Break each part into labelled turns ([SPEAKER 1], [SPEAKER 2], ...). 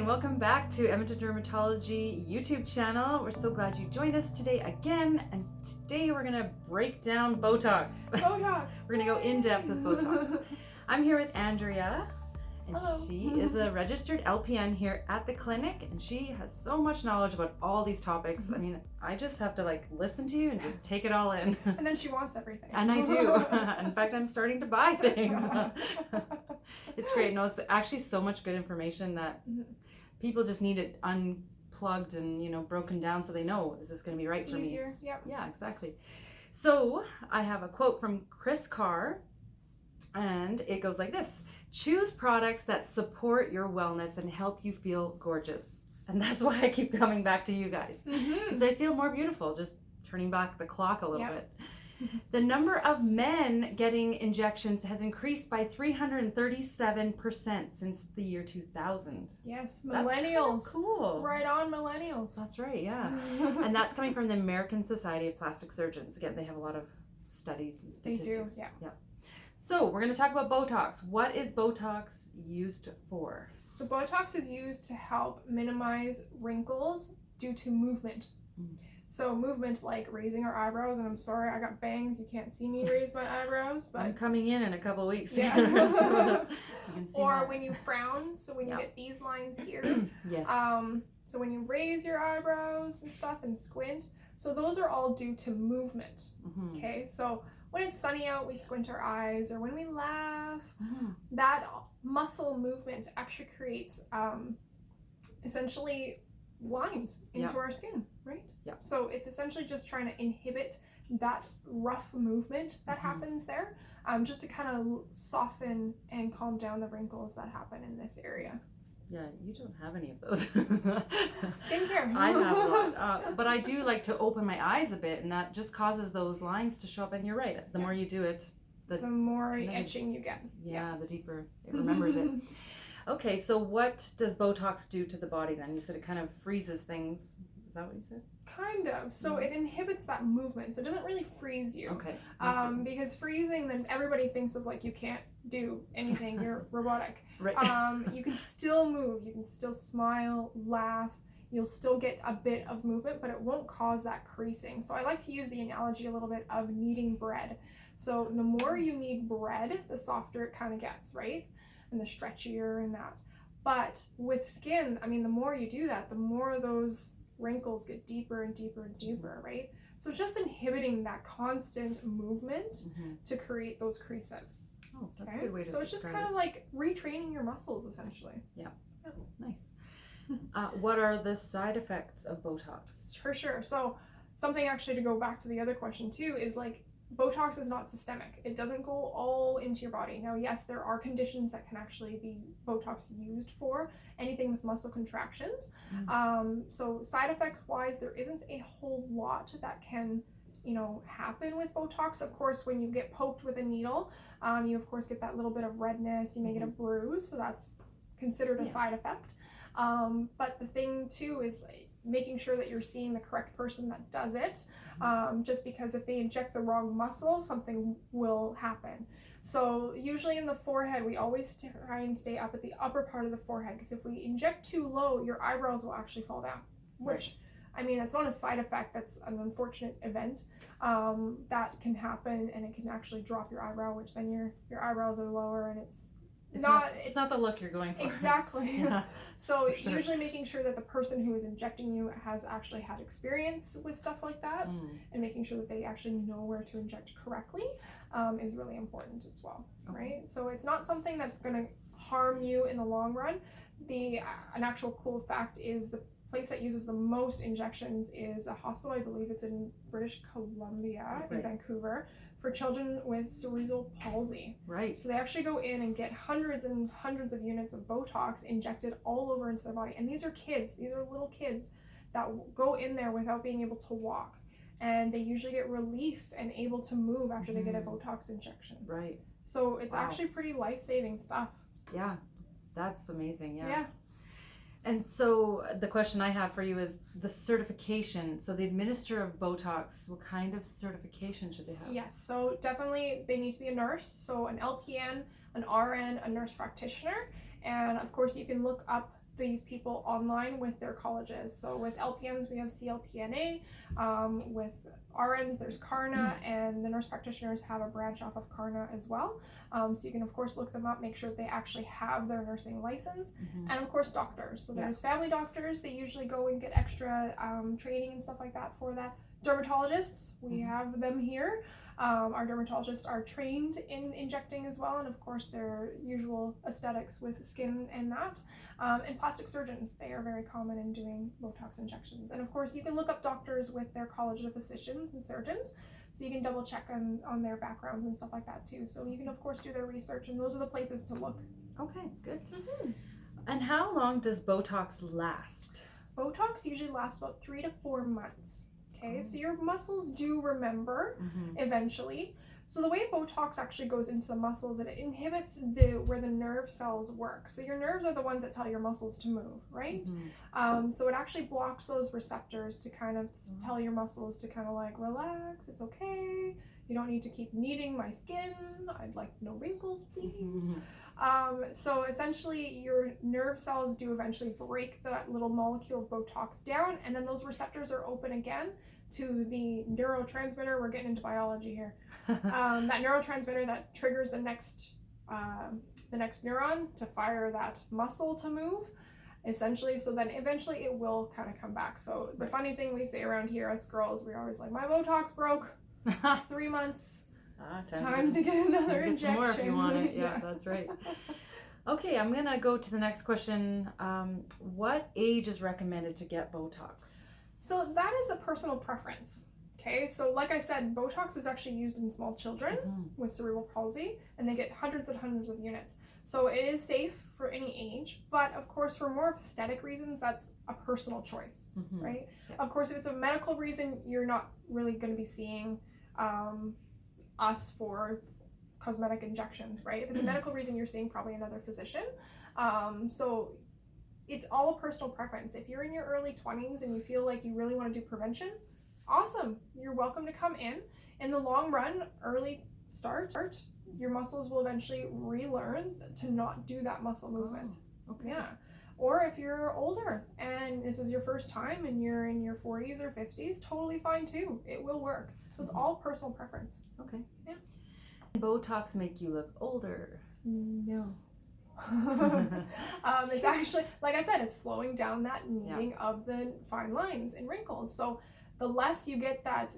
[SPEAKER 1] and welcome back to Edmonton Dermatology YouTube channel. We're so glad you joined us today again, and today we're gonna break down Botox.
[SPEAKER 2] Botox!
[SPEAKER 1] We're gonna go in depth with Botox. I'm here with Andrea, and
[SPEAKER 2] Hello.
[SPEAKER 1] she is a registered LPN here at the clinic, and she has so much knowledge about all these topics. I mean, I just have to listen to you and just take it all in.
[SPEAKER 2] And then she wants everything.
[SPEAKER 1] And I do. In fact, I'm starting to buy things. It's great. No, it's actually so much good information that people just need it unplugged and, broken down so they know, is this going to be right for me?
[SPEAKER 2] Easier, yep.
[SPEAKER 1] Yeah, exactly. So I have a quote from Chris Carr, and it goes like this: choose products that support your wellness and help you feel gorgeous. And that's why I keep coming back to you guys, because they feel more beautiful, just turning back the clock a little bit. The number of men getting injections has increased by 337% since the year 2000.
[SPEAKER 2] Yes,
[SPEAKER 1] That's
[SPEAKER 2] millennials.
[SPEAKER 1] cool.
[SPEAKER 2] Right on, millennials.
[SPEAKER 1] That's right, yeah. And that's coming from the American Society of Plastic Surgeons. Again, they have a lot of studies and statistics.
[SPEAKER 2] They do, yeah.
[SPEAKER 1] So we're going to talk about Botox. What is Botox used for?
[SPEAKER 2] So Botox is used to help minimize wrinkles due to movement. So movement like raising our eyebrows, and I'm sorry, I got bangs. You can't see me raise my eyebrows, but
[SPEAKER 1] I'm coming in a couple weeks.
[SPEAKER 2] Yeah. Or when you frown, so when you get these lines here.
[SPEAKER 1] Yes.
[SPEAKER 2] So when you raise your eyebrows and stuff and squint, so those are all due to movement. Okay, so when it's sunny out, we squint our eyes, or when we laugh, that muscle movement actually creates essentially lines into our skin, right?
[SPEAKER 1] Yep.
[SPEAKER 2] So it's essentially just trying to inhibit that rough movement that happens there, just to kind of soften and calm down the wrinkles that happen in this area.
[SPEAKER 1] Yeah, you don't have any of those.
[SPEAKER 2] Skincare.
[SPEAKER 1] I have a lot, but I do like to open my eyes a bit, and that just causes those lines to show up. And you're right, the more you do it, the
[SPEAKER 2] more itching you get.
[SPEAKER 1] Yeah, the deeper it remembers it. Okay, so what does Botox do to the body then? You said it kind of freezes things. Is that what you said?
[SPEAKER 2] Kind of. So it inhibits that movement. So it doesn't really freeze you.
[SPEAKER 1] Okay.
[SPEAKER 2] Because freezing, then everybody thinks of you can't do anything. You're robotic.
[SPEAKER 1] Right.
[SPEAKER 2] You can still move. You can still smile, laugh. You'll still get a bit of movement, but it won't cause that creasing. So I like to use the analogy a little bit of kneading bread. So the more you knead bread, the softer it kind of gets, right? And the stretchier and that. But with skin, I mean, the more you do that, the more those wrinkles get deeper and deeper and deeper, right? So it's just inhibiting that constant movement to create those creases.
[SPEAKER 1] Oh, that's a good way to
[SPEAKER 2] So it's just kind of like retraining your muscles, essentially.
[SPEAKER 1] Yeah. Nice. What are the side effects of Botox?
[SPEAKER 2] For sure. So something actually to go back to the other question too is Botox is not systemic. It doesn't go all into your body. Now, yes, there are conditions that can actually be Botox used for, anything with muscle contractions. So side effect wise, there isn't a whole lot that can happen with Botox. Of course, when you get poked with a needle, you of course get that little bit of redness. You may get a bruise, so that's considered a side effect. But the thing too is making sure that you're seeing the correct person that does it, just because if they inject the wrong muscle, something will happen. So usually in the forehead, we always try and stay up at the upper part of the forehead, because if we inject too low, your eyebrows will actually fall down, which, I mean, that's not a side effect, that's an unfortunate event that can happen, and it can actually drop your eyebrow, which then your eyebrows are lower, and it's not the
[SPEAKER 1] look you're going for.
[SPEAKER 2] Exactly.
[SPEAKER 1] Yeah,
[SPEAKER 2] so usually making sure that the person who is injecting you has actually had experience with stuff like that, and making sure that they actually know where to inject correctly is really important as well, right? So it's not something that's going to harm you in the long run. An actual cool fact is the place that uses the most injections is a hospital, I believe it's in British Columbia, in Vancouver, for children with cerebral palsy.
[SPEAKER 1] Right.
[SPEAKER 2] So they actually go in and get hundreds and hundreds of units of Botox injected all over into their body. And these are kids, these are little kids that go in there without being able to walk. And they usually get relief and able to move after they get a Botox injection.
[SPEAKER 1] Right.
[SPEAKER 2] So it's actually pretty life-saving stuff.
[SPEAKER 1] Yeah, that's amazing.
[SPEAKER 2] Yeah.
[SPEAKER 1] And so the question I have for you is the certification. So the administrator of Botox, what kind of certification should they have?
[SPEAKER 2] Yes, so definitely they need to be a nurse. So an LPN, an RN, a nurse practitioner. And of course you can look up these people online with their colleges. So with LPNs, we have CLPNA. With RNs, there's CARNA, and the nurse practitioners have a branch off of CARNA as well. So you can, of course, look them up, make sure that they actually have their nursing license. And, of course, doctors. So there's family doctors. They usually go and get extra training and stuff like that for that. Dermatologists, we have them here. Our dermatologists are trained in injecting as well, and of course their usual aesthetics with skin and that. And plastic surgeons, they are very common in doing Botox injections. And of course you can look up doctors with their College of Physicians and Surgeons, so you can double check on their backgrounds and stuff like that too. So you can of course do their research, and those are the places to look.
[SPEAKER 1] Okay, good. And how long does Botox last?
[SPEAKER 2] Botox usually lasts about 3 to 4 months. Okay, so your muscles do remember eventually. So the way Botox actually goes into the muscles, it inhibits where the nerve cells work. So your nerves are the ones that tell your muscles to move, right? So it actually blocks those receptors to kind of tell your muscles to kind of like, relax, it's okay. You don't need to keep kneading my skin. I'd like no wrinkles, please. So essentially your nerve cells do eventually break that little molecule of Botox down, and then those receptors are open again to the neurotransmitter. We're getting into biology here. That neurotransmitter that triggers the next neuron to fire that muscle to move, essentially. So then eventually it will kind of come back. So the funny thing we say around here, us girls, we're always like, my Botox broke. It's 3 months. It's time to get another injection.
[SPEAKER 1] More if you want it. Yeah, that's right. Okay, I'm gonna go to the next question. What age is recommended to get Botox?
[SPEAKER 2] So that is a personal preference. Okay, so like I said, Botox is actually used in small children with cerebral palsy, and they get hundreds and hundreds of units. So it is safe for any age, but of course for more aesthetic reasons, that's a personal choice, right? Yeah. Of course, if it's a medical reason, you're not really going to be seeing us for cosmetic injections, right? If it's a medical reason, you're seeing probably another physician. So it's all a personal preference. If you're in your early 20s and you feel like you really want to do prevention, awesome. You're welcome to come in. In the long run, early start, your muscles will eventually relearn to not do that muscle movement.
[SPEAKER 1] Okay.
[SPEAKER 2] Yeah. Or if you're older and this is your first time and you're in your 40s or 50s, totally fine too. It will work. So it's all personal preference.
[SPEAKER 1] Okay.
[SPEAKER 2] Yeah.
[SPEAKER 1] Botox make you look older?
[SPEAKER 2] No. It's actually, like I said, it's slowing down that kneading of the fine lines and wrinkles. So the less you get that,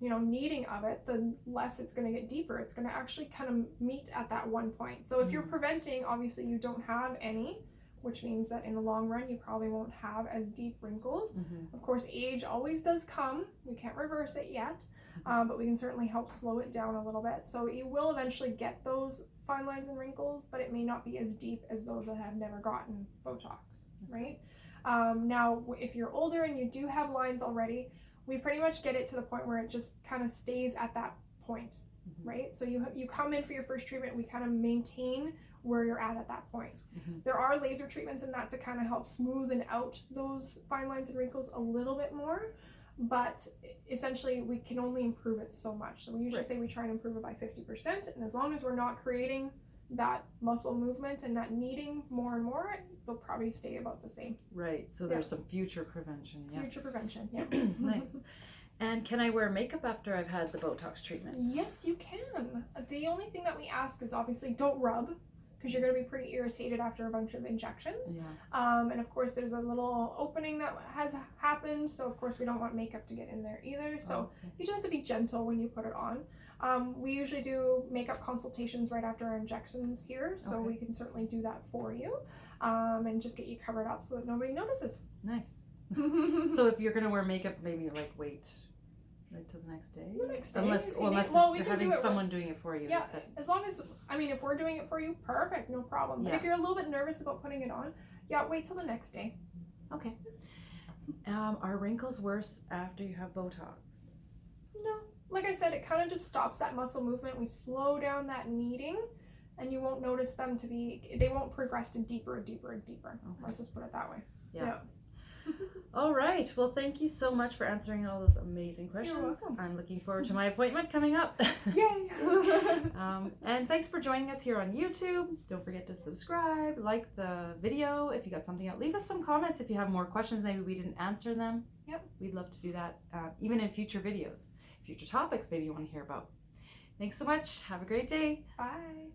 [SPEAKER 2] kneading of it, the less it's going to get deeper. It's going to actually kind of meet at that one point. So if you're preventing, obviously you don't have any, which means that in the long run you probably won't have as deep wrinkles. Of course, age always does come. We can't reverse it yet, but we can certainly help slow it down a little bit. So you will eventually get those fine lines and wrinkles, but it may not be as deep as those that have never gotten Botox, right? Now, if you're older and you do have lines already, we pretty much get it to the point where it just kind of stays at that point, right? So you come in for your first treatment, we kind of maintain where you're at that point. There are laser treatments in that to kind of help smoothen out those fine lines and wrinkles a little bit more, but essentially we can only improve it so much. So we usually say we try and improve it by 50%, and as long as we're not creating that muscle movement and that kneading more and more, they'll probably stay about the same.
[SPEAKER 1] Right, so there's some future prevention.
[SPEAKER 2] Future prevention, yeah.
[SPEAKER 1] Nice. And can I wear makeup after I've had the Botox treatment?
[SPEAKER 2] Yes, you can. The only thing that we ask is obviously don't rub, because you're going to be pretty irritated after a bunch of injections. And of course there's a little opening that has happened, so of course we don't want makeup to get in there either. So you just have to be gentle when you put it on. We usually do makeup consultations right after our injections here, so we can certainly do that for you, and just get you covered up so that nobody notices.
[SPEAKER 1] Nice. So if you're going to wear makeup, maybe wait till the next day?
[SPEAKER 2] The next day.
[SPEAKER 1] Unless you're having someone doing it for you.
[SPEAKER 2] Yeah, as long as, if we're doing it for you, perfect, no problem. But if you're a little bit nervous about putting it on, wait till the next day.
[SPEAKER 1] Okay. Are wrinkles worse after you have Botox?
[SPEAKER 2] No. Like I said, it kind of just stops that muscle movement. We slow down that kneading, and you won't notice them they won't progress to deeper and deeper and deeper. Let's just put it that way.
[SPEAKER 1] Yeah. All right. Well, thank you so much for answering all those amazing questions.
[SPEAKER 2] You're welcome.
[SPEAKER 1] I'm looking forward to my appointment coming up.
[SPEAKER 2] Yay!
[SPEAKER 1] And thanks for joining us here on YouTube. Don't forget to subscribe, like the video if you got something out. Leave us some comments if you have more questions. Maybe we didn't answer them.
[SPEAKER 2] Yep.
[SPEAKER 1] We'd love to do that, even in future videos. Future topics maybe you want to hear about. Thanks so much. Have a great day.
[SPEAKER 2] Bye.